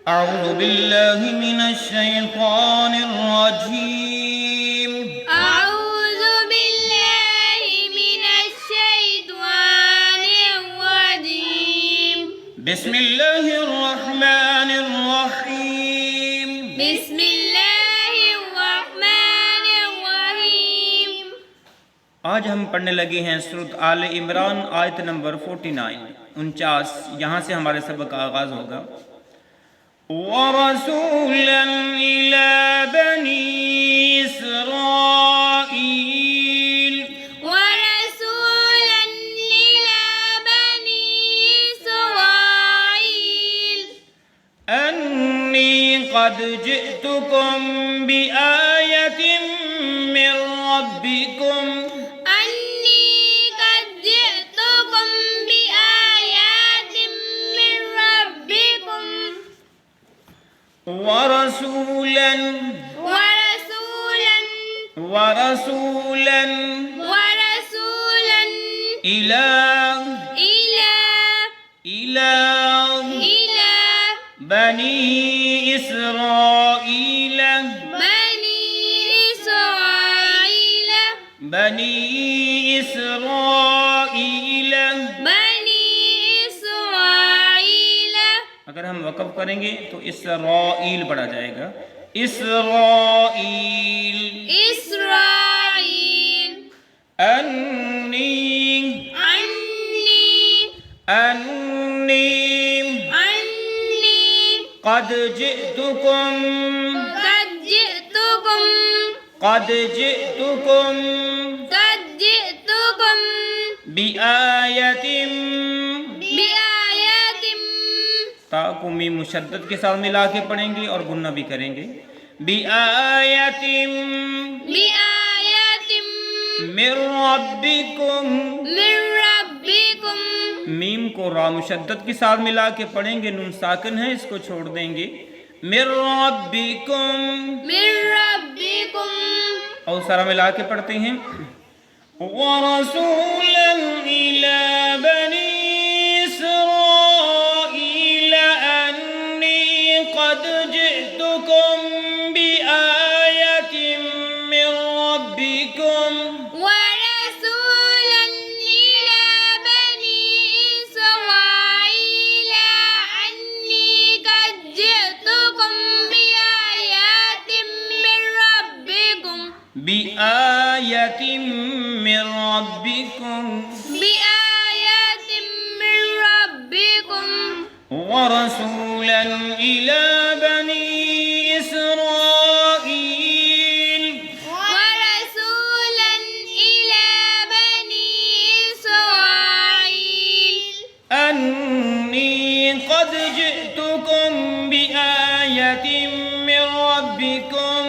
अऊज़ु बिल्लाहि मिनश्शैतानिर्रजीम। अऊज़ु बिल्लाहि मिनश्शैतानिर्रजीम। बिस्मिल्लाहिर्रहमानिर्रहीम। बिस्मिल्लाहिर्रहमानिर्रहीम। आज हम पढ़ने लगे हैं सूरत आले इमरान आयत नंबर 49 यहाँ से हमारे सबक का आगाज़ होगा। वरसूलन इला बनी इसराईल वरसूलन इला बनी इसराईल अन्नी क़द जिअतुकुम बिआयतिन मिर रब्बिकुम अन्नी क़द जिअतुकुम बिआयातिन मिर रब्बिकुम वरसूलन वरसूलन वरसूलन वरसूलन इला इला इला इला बनी इसराईल बनी इसराईल बनी इसराईल। बनी इसराईल। अगर हम वक़फ़ करेंगे तो इसराईल पढ़ा जाएगा। इसराईल इसराईल। अन्नी अन्नी अन्नी अन्नी क़द जिअतुकुम क़द जिअतुकुम क़द जिअतुकुम क़द जिअतुकुम बिआयतिन बिआयातिन ता को मीम मुशद्दद के साथ मिला के पढ़ेंगे और गुन्ना भी करेंगे। बिआयतिन बिआयातिन मिर रब्बिकुम मिर रब्बिकुम मीम को रा मुशद्दद के साथ मिला के पढ़ेंगे। नून साकिन है, इसको छोड़ देंगे। मिर रब्बिकुम मिर रब्बिकुम और सारा मिला के पढ़ते हैं। वरसूलन इला बनी इसराईल अन्नी क़द जिअतुकुम बिआयतिन मिर रब्बिकुम ورسولا إلى بني إسرائيل أني قد جئتكم بآيات من ربكم बिआयतिन मिर रब्बिकुम بآيات من ربكم ورسولا إلى بني إسرائيل ورسولا إلى بني إسرائيل أني قد جئتكم بآية من ربكم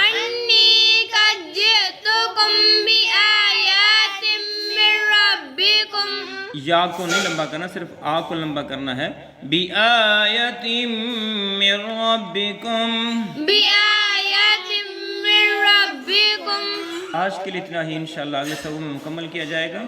أني قد جئتكم بآيات من ربكم या को नहीं लंबा करना, सिर्फ आ को लंबा करना है। बिआयतिन मिर रब्बिकुम। بآيات من ربكم आज के लिए इतना ही, इंशाअल्लाह अगले सबक में मुकम्मल किया जाएगा।